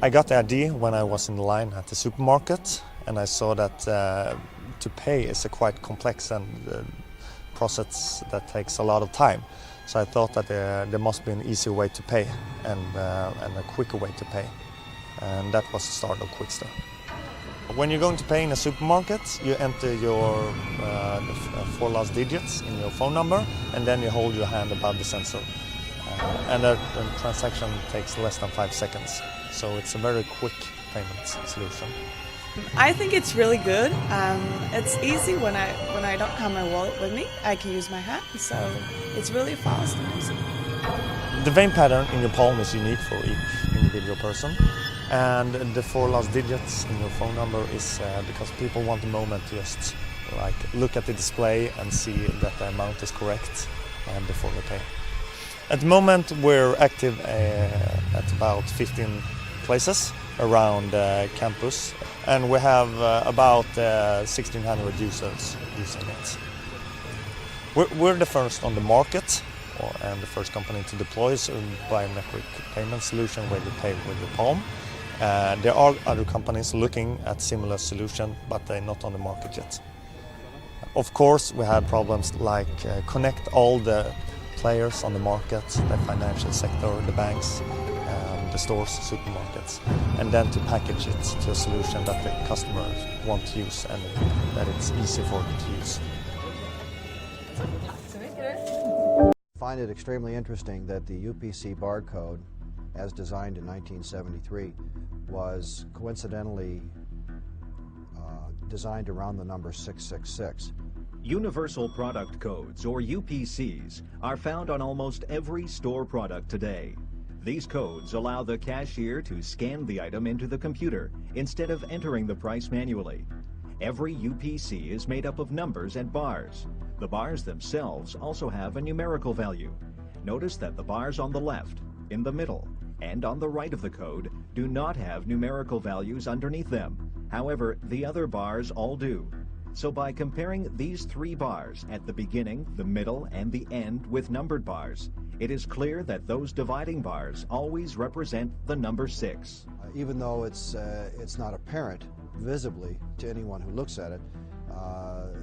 I got the idea when I was in line at the supermarket, and I saw that to pay is a quite complex and process that takes a lot of time. So I thought that there must be an easier way to pay and a quicker way to pay. And that was the start of Quickster. When you're going to pay in a supermarket, you enter your the four last digits in your phone number, and then you hold your hand above the sensor. And the transaction takes less than 5 seconds. So it's a very quick payment solution. I think it's really good. It's easy when I don't have my wallet with me. I can use my hand, so it's really fast and easy. The vein pattern in your palm is unique for each individual person, and the four last digits in your phone number is because people want a moment to just like look at the display and see that the amount is correct before they pay. At the moment, we're active at about 15 places around campus, and we have about 1,600 users using it. We're the first on the market, and the first company to deploy a biometric payment solution where you pay with the palm. There are other companies looking at similar solution, but they're not on the market yet. Of course, we had problems like connect all the players on the market, the financial sector, the banks, the stores, supermarkets, and then to package it to a solution that the customers want to use and that it's easy for them to use. I find it extremely interesting that the UPC barcode, as designed in 1973, was coincidentally designed around the number 666. Universal Product Codes, or UPCs, are found on almost every store product today. These codes allow the cashier to scan the item into the computer instead of entering the price manually. Every UPC is made up of numbers and bars. The bars themselves also have a numerical value. Notice that the bars on the left, in the middle, and on the right of the code do not have numerical values underneath them. However, the other bars all do. So by comparing these three bars at the beginning, the middle, and the end with numbered bars, it is clear that those dividing bars always represent the number 6. Even though it's not apparent visibly to anyone who looks at it,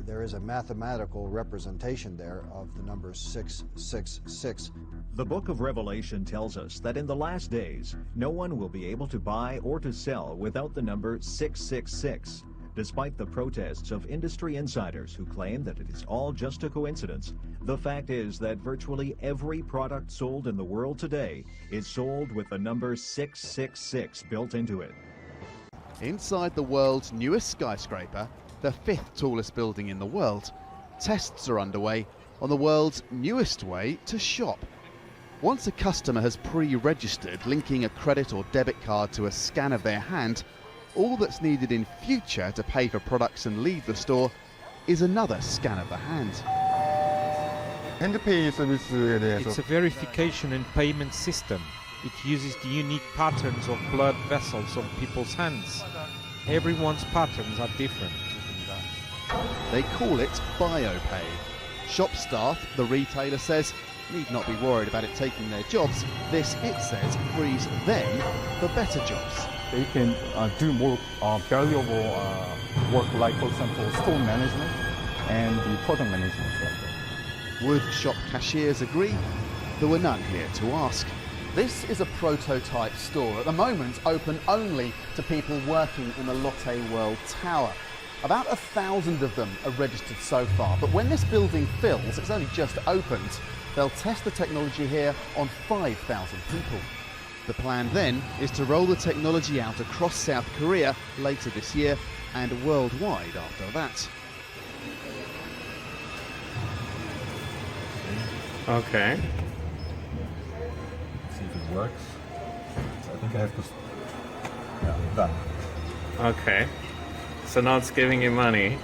there is a mathematical representation there of the number 666. The Book of Revelation tells us that in the last days, no one will be able to buy or to sell without the number 666. Despite the protests of industry insiders who claim that it is all just a coincidence, the fact is that virtually every product sold in the world today is sold with the number 666 built into it. Inside the world's newest skyscraper, the 5th tallest building in the world, tests are underway on the world's newest way to shop. Once a customer has pre-registered, linking a credit or debit card to a scan of their hand, all that's needed in future to pay for products and leave the store is another scan of the hand. It's a verification and payment system. It uses the unique patterns of blood vessels on people's hands. Everyone's patterns are different. They call it BioPay. Shop staff, the retailer says, need not be worried about it taking their jobs. This, it says, frees them for better jobs. They can do more valuable work, like, for example, store management and the product management. Would shop cashiers agree? There were none here to ask. This is a prototype store, at the moment open only to people working in the Lotte World Tower. About 1,000 of them are registered so far, but when this building fills, it's only just opened, they'll test the technology here on 5,000 people. The plan then is to roll the technology out across South Korea later this year and worldwide after that. Okay. Let's see if it works. So I think I have to... Yeah, done. Okay. So now it's giving you money.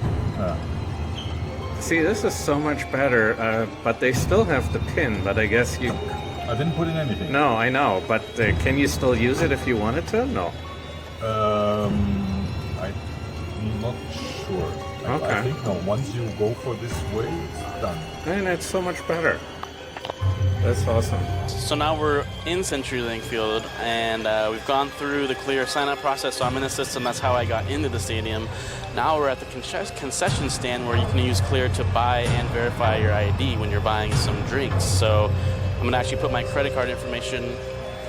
See, this is so much better, but they still have the PIN, but I guess you... I didn't put in anything. No, I know, but can you still use it if you wanted to? No. I'm not sure. Okay. I think no, once you go for this way, it's done. And it's so much better. That's awesome. So now we're in CenturyLink Field, and we've gone through the Clear sign-up process, so I'm in the system. That's how I got into the stadium. Now we're at the concession stand where you can use Clear to buy and verify your ID when you're buying some drinks. So I'm going to actually put my credit card information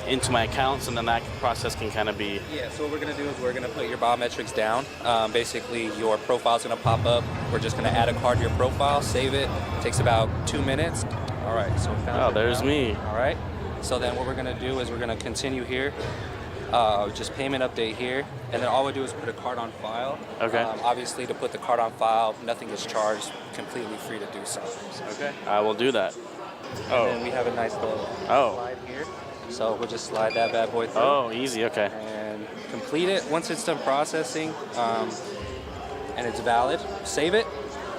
into my accounts, and then that process can kind of be... Yeah, so what we're going to do is we're going to put your biometrics down. Basically, your profile's going to pop up. We're just going to add a card to your profile, save it. Takes about 2 minutes. All right, so oh, there's me. All right, so then what we're going to do is we're going to continue here. Just payment update here, and then all we do is put a card on file. Okay. Obviously, to put the card on file, nothing is charged, completely free to do so. Okay. I will do that. And then we have a nice little slide here. So we'll just slide that bad boy through. Oh, easy, okay. And complete it. Once it's done processing and it's valid, save it.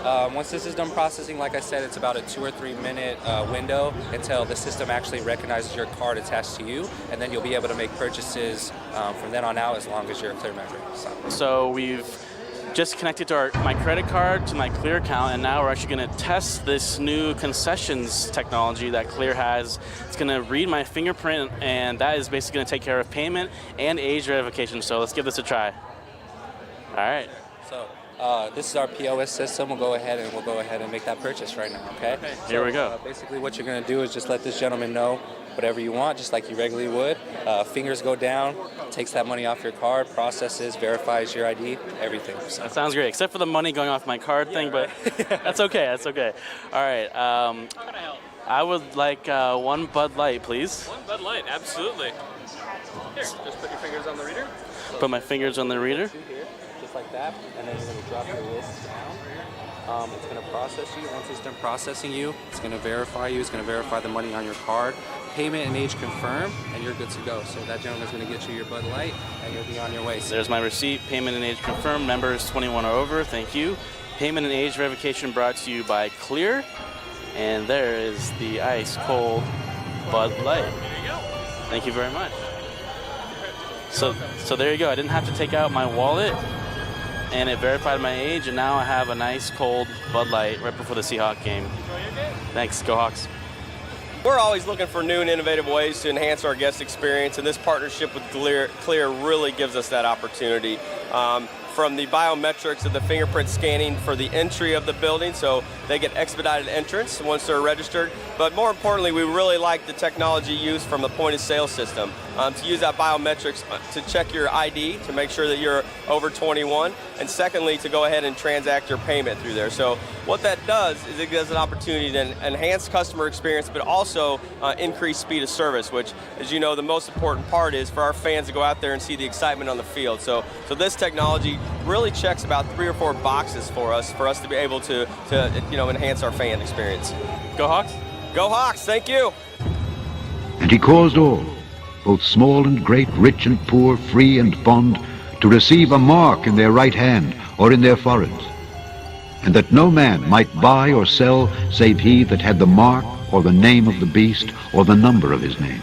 Once this is done processing, like I said, it's about a 2 or 3 minute window until the system actually recognizes your card attached to you, and then you'll be able to make purchases from then on out as long as you're a Clear member. So we've just connected to my credit card to my Clear account, and now we're actually going to test this new concessions technology that Clear has. It's going to read my fingerprint, and that is basically going to take care of payment and age verification. So let's give this a try. All right. So this is our POS system. We'll go ahead and make that purchase right now, okay? Here we go. Basically what you're going to do is just let this gentleman know whatever you want, just like you regularly would. Fingers go down, takes that money off your card, processes, verifies your ID, everything. So. That sounds great, except for the money going off my card thing, but that's okay, that's okay. All right, How can I help? I would like 1 Bud Light, please. 1 Bud Light, absolutely. Here, just put your fingers on the reader. Put my fingers on the reader. Just like that, and then you're going to drop your wrist down. It's going to process you. Once it's done processing you, it's going to verify you. It's going to verify the money on your card. Payment and age confirmed, and you're good to go. So that gentleman's going to get you your Bud Light, and you'll be on your way. There's my receipt. Payment and age confirmed. Members 21 or over. Thank you. Payment and age verification brought to you by Clear. And there is the ice cold Bud Light. There you go. Thank you very much. So there you go. I didn't have to take out my wallet, and it verified my age, and now I have a nice cold Bud Light right before the Seahawks game. Enjoy your game. Thanks, go Hawks. We're always looking for new and innovative ways to enhance our guest experience, and this partnership with Clear really gives us that opportunity. From the biometrics of the fingerprint scanning for the entry of the building, so they get expedited entrance once they're registered. But more importantly, we really like the technology used from the point of sale system to use that biometrics to check your ID to make sure that you're over 21, and secondly, to go ahead and transact your payment through there. So what that does is it gives an opportunity to enhance customer experience, but also increase speed of service, which, as you know, the most important part is for our fans to go out there and see the excitement on the field. So this technology really checks about 3 or 4 boxes for us to be able to enhance our fan experience. Go Hawks! Go Hawks! Thank you. And he caused all, both small and great, rich and poor, free and bond, to receive a mark in their right hand or in their foreheads, and that no man might buy or sell save he that had the mark or the name of the beast or the number of his name.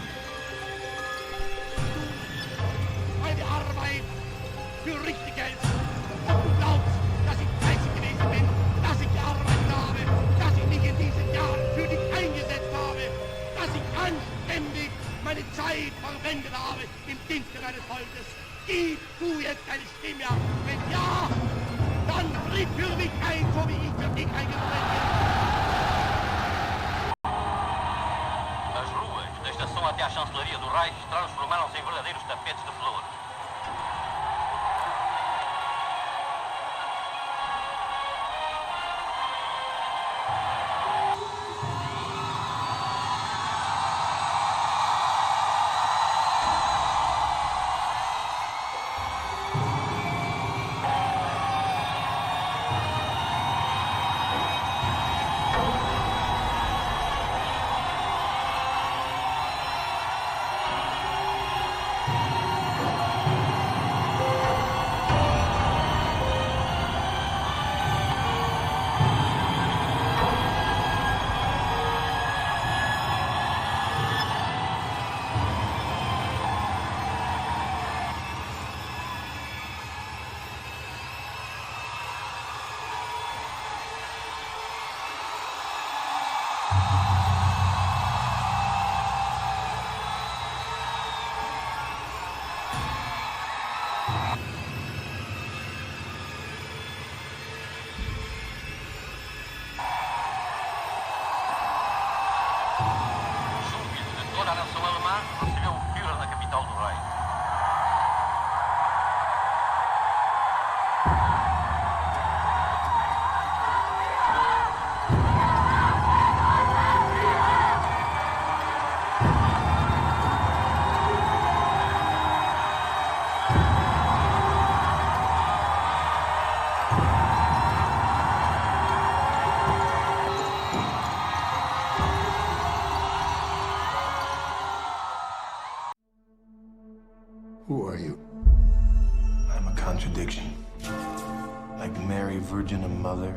like Mary, Virgin and Mother,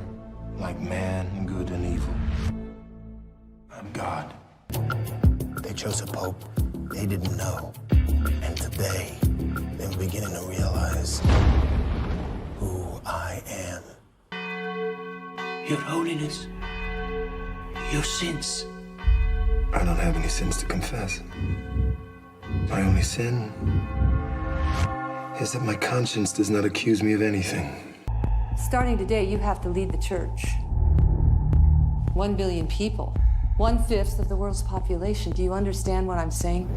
like man, good and evil. I'm God. They chose a pope they didn't know. And today, they're beginning to realize who I am. Your Holiness, your sins. I don't have any sins to confess. My only sin is that my conscience does not accuse me of anything. Starting today, you have to lead the church. 1 billion people, 1/5 of the world's population. Do you understand what I'm saying?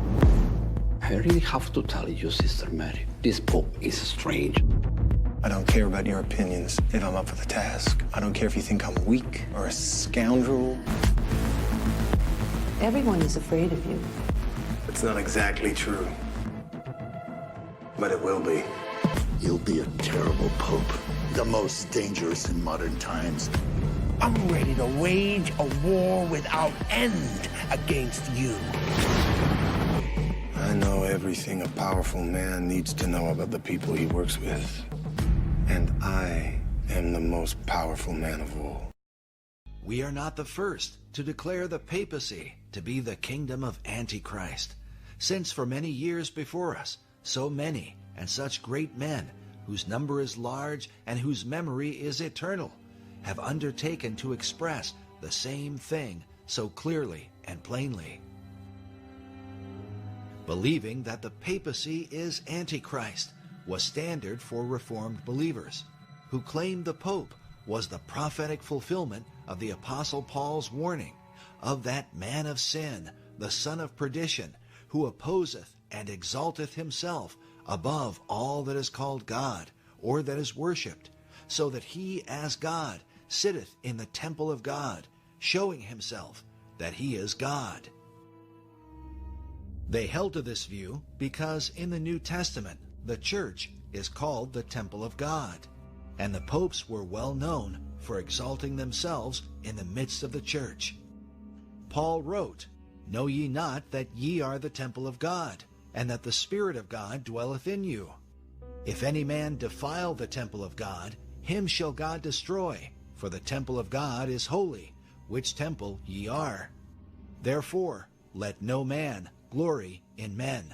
I really have to tell you, Sister Mary, this Pope is strange. I don't care about your opinions if I'm up for the task. I don't care if you think I'm weak or a scoundrel. Everyone is afraid of you. It's not exactly true, but it will be. You'll be a terrible pope, the most dangerous in modern times. I'm ready to wage a war without end against you. I know everything a powerful man needs to know about the people he works with. And I am the most powerful man of all. We are not the first to declare the papacy to be the kingdom of Antichrist, since for many years before us, so many and such great men, whose number is large and whose memory is eternal, have undertaken to express the same thing so clearly and plainly. Believing that the papacy is Antichrist was standard for Reformed believers, who claimed the Pope was the prophetic fulfillment of the Apostle Paul's warning of that man of sin, the son of perdition, who opposeth and exalteth himself above all that is called God or that is worshipped, so that he as God sitteth in the temple of God, showing himself that he is God. They held to this view because in the New Testament the church is called the temple of God, and the popes were well known for exalting themselves in the midst of the church. Paul wrote, "Know ye not that ye are the temple of God, and that the Spirit of God dwelleth in you? If any man defile the temple of God, him shall God destroy, for the temple of God is holy, which temple ye are. Therefore let no man glory in men."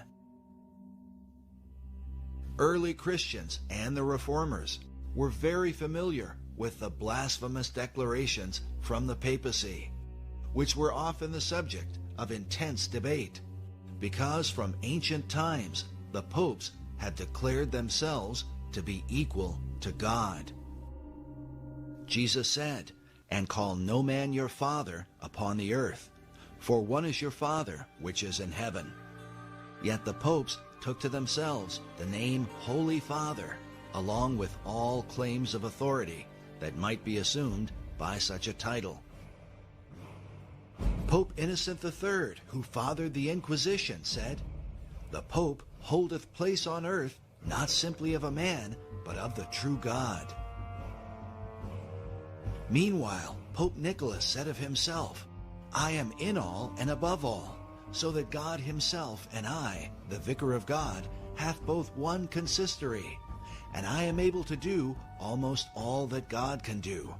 Early Christians and the Reformers were very familiar with the blasphemous declarations from the papacy, which were often the subject of intense debate, because from ancient times the popes had declared themselves to be equal to God. Jesus said, "And call no man your father upon the earth, for one is your Father which is in heaven." Yet the popes took to themselves the name Holy Father, along with all claims of authority that might be assumed by such a title. Pope Innocent III, who fathered the Inquisition, said, "The Pope holdeth place on earth not simply of a man, but of the true God." Meanwhile, Pope Nicholas said of himself, "I am in all and above all, so that God himself and I, the Vicar of God, hath both one consistory, and I am able to do almost all that God can do.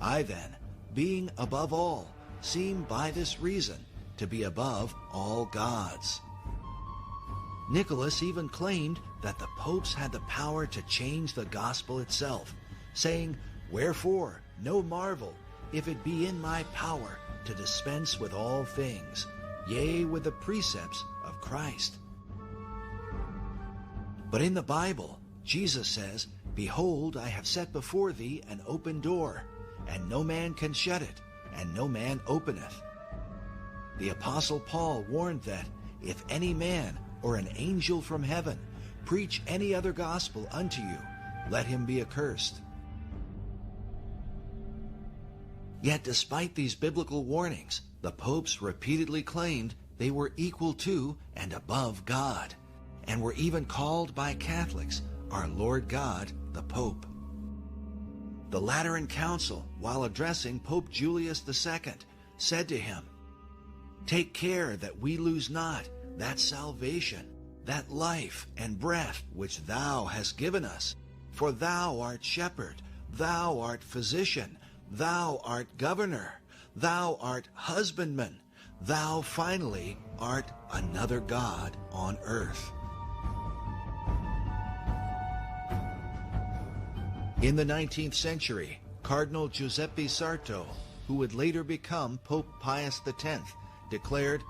I then, being above all, seem by this reason to be above all gods." Nicholas even claimed that the popes had the power to change the gospel itself, saying, "Wherefore, no marvel, if it be in my power to dispense with all things, yea, with the precepts of Christ." But in the Bible, Jesus says, "Behold, I have set before thee an open door, and no man can shut it, and no man openeth." The Apostle Paul warned that, "If any man or an angel from heaven preach any other gospel unto you, let him be accursed." Yet despite these biblical warnings, the popes repeatedly claimed they were equal to and above God, and were even called by Catholics our Lord God, the Pope. The Lateran Council, while addressing Pope Julius II, said to him, "Take care that we lose not that salvation, that life and breath which thou hast given us, for thou art shepherd, Thou art physician. Thou art governor. Thou art husbandman. Thou finally art another God on earth. In the 19th century, Cardinal Giuseppe Sarto, who would later become Pope Pius X, declared,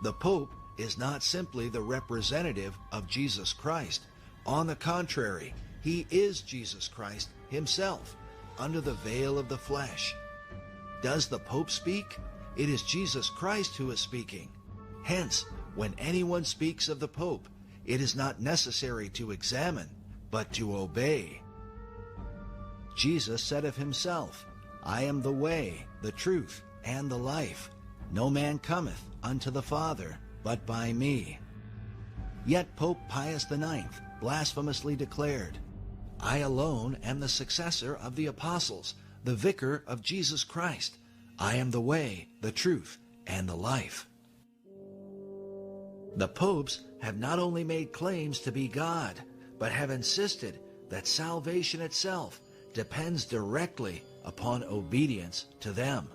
"The Pope is not simply the representative of Jesus Christ. On the contrary, he is Jesus Christ himself, under the veil of the flesh." Does the Pope speak? It is Jesus Christ who is speaking. Hence, when anyone speaks of the Pope, it is not necessary to examine, but to obey. Jesus said of himself, "I am the way, the truth, and the life. No man cometh unto the Father but by me." Yet Pope Pius IX blasphemously declared, "I alone am the successor of the apostles, the vicar of Jesus Christ. I am the way, the truth, and the life." The popes have not only made claims to be God, but have insisted that salvation itself depends directly upon obedience to them.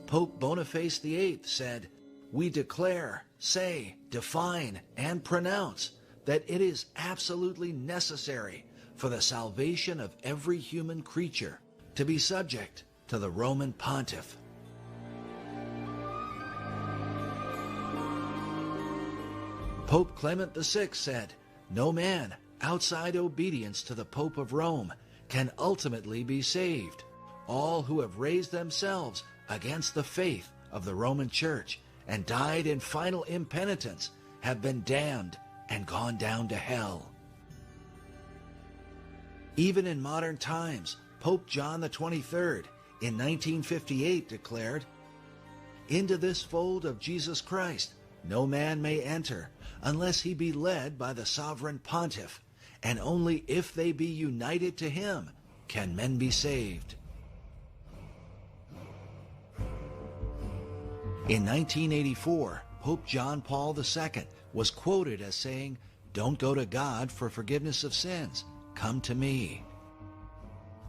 Pope Boniface VIII said, "We declare, say, define, and pronounce that it is absolutely necessary for the salvation of every human creature to be subject to the Roman Pontiff." Pope Clement VI said, "No man outside obedience to the Pope of Rome can ultimately be saved. All who have raised themselves against the faith of the Roman Church and died in final impenitence have been damned and gone down to hell." Even in modern times, Pope John XXIII in 1958 declared, "Into this fold of Jesus Christ no man may enter unless he be led by the sovereign pontiff, and only if they be united to him can men be saved." In 1984, Pope John Paul II was quoted as saying, "Don't go to God for forgiveness of sins. Come to me."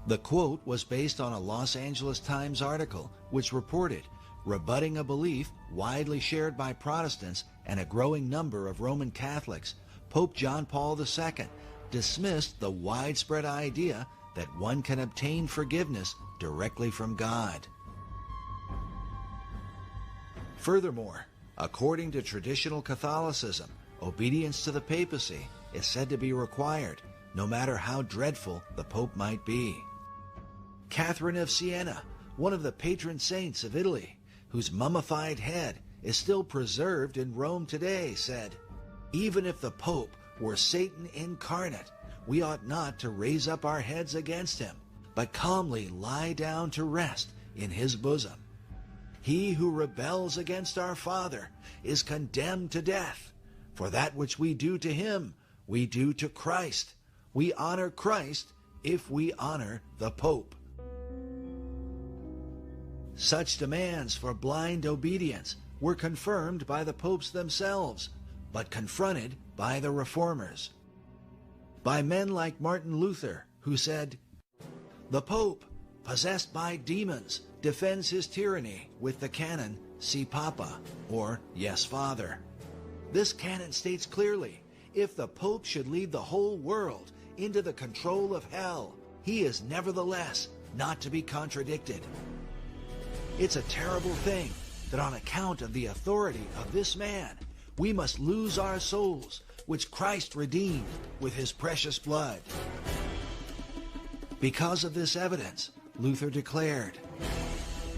The quote was based on a Los Angeles Times article which reported, rebutting a belief widely shared by Protestants and a growing number of Roman Catholics, Pope John Paul II dismissed the widespread idea that one can obtain forgiveness directly from God. Furthermore, according to traditional Catholicism, obedience to the papacy is said to be required, no matter how dreadful the Pope might be. Catherine of Siena, one of the patron saints of Italy, whose mummified head is still preserved in Rome today, said, "Even if the Pope were Satan incarnate, we ought not to raise up our heads against him, but calmly lie down to rest in his bosom. He who rebels against our Father is condemned to death. For that which we do to him, we do to Christ. We honor Christ if we honor the Pope." Such demands for blind obedience were confirmed by the popes themselves, but confronted by the reformers. By men like Martin Luther, who said, "The Pope, possessed by demons, defends his tyranny with the canon Si Papa, or Yes Father. This canon states clearly, if the Pope should lead the whole world into the control of hell, he is nevertheless not to be contradicted. It's a terrible thing that on account of the authority of this man, we must lose our souls, which Christ redeemed with his precious blood." Because of this evidence, Luther declared,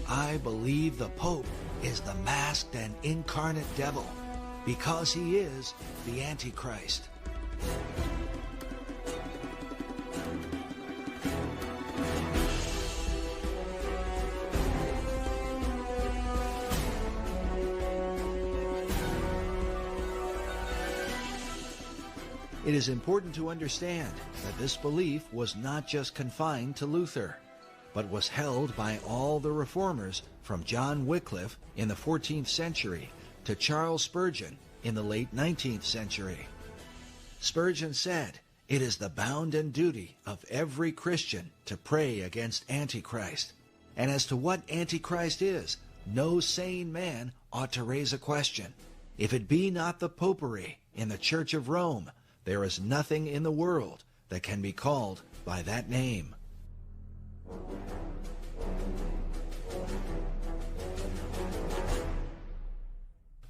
"I believe the Pope is the masked and incarnate devil, because he is the Antichrist." It is important to understand that this belief was not just confined to Luther, but was held by all the reformers from John Wycliffe in the 14th century to Charles Spurgeon in the late 19th century. Spurgeon said, It is the bounden duty of every Christian to pray against Antichrist. And as to what Antichrist is, no sane man ought to raise a question. If it be not the popery in the Church of Rome, there is nothing in the world that can be called by that name.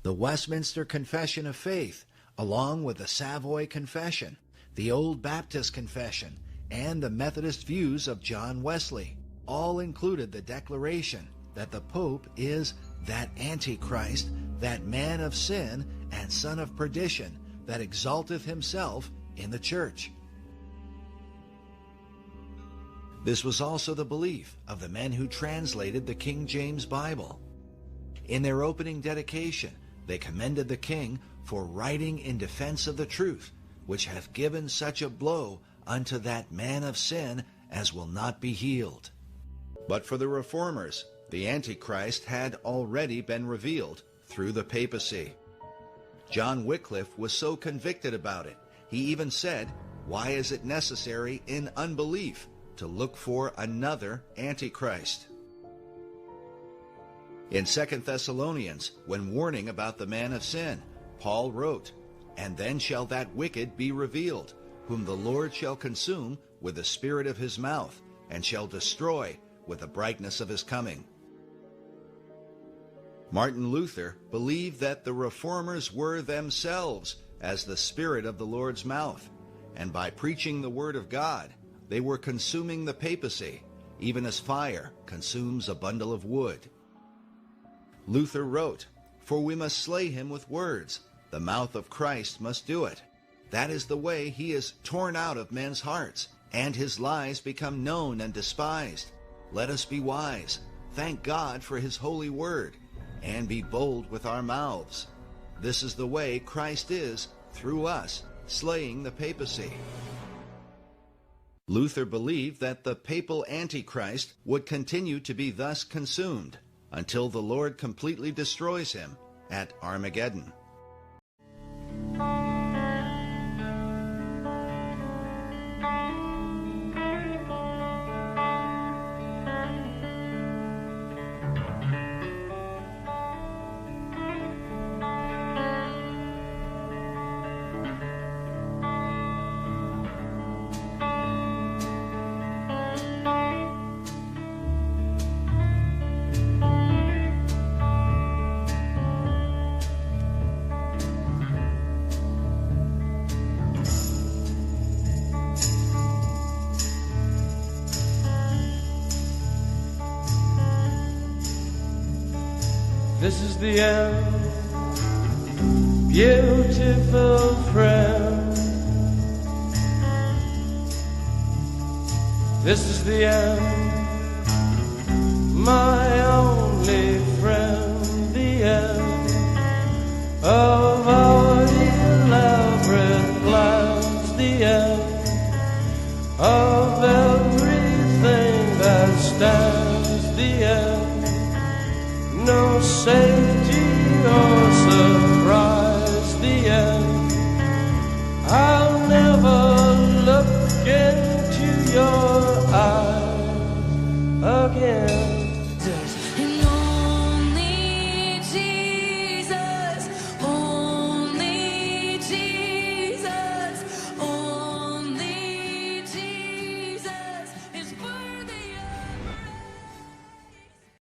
The Westminster Confession of Faith, along with the Savoy Confession, the Old Baptist Confession, and the Methodist views of John Wesley, all included the declaration that the Pope is that Antichrist, that man of sin and son of perdition, that exalteth himself in the Church. This was also the belief of the men who translated the King James Bible. In their opening dedication, they commended the king for writing in defense of the truth, which hath given such a blow unto that man of sin as will not be healed. But for the Reformers, the Antichrist had already been revealed through the papacy. John Wycliffe was so convicted about it, he even said, "Why is it necessary in unbelief to look for another Antichrist?" In 2 Thessalonians, when warning about the man of sin, Paul wrote, "And then shall that wicked be revealed, whom the Lord shall consume with the spirit of his mouth, and shall destroy with the brightness of his coming." Martin Luther believed that the Reformers were themselves as the spirit of the Lord's mouth, and by preaching the word of God, they were consuming the papacy, even as fire consumes a bundle of wood. Luther wrote, "For we must slay him with words. The mouth of Christ must do it. That is the way he is torn out of men's hearts, and his lies become known and despised. Let us be wise, thank God for his holy word, and be bold with our mouths. This is the way Christ is, through us, slaying the papacy." Luther believed that the papal Antichrist would continue to be thus consumed until the Lord completely destroys him at Armageddon. This is the end, beautiful friend. This is the end, my own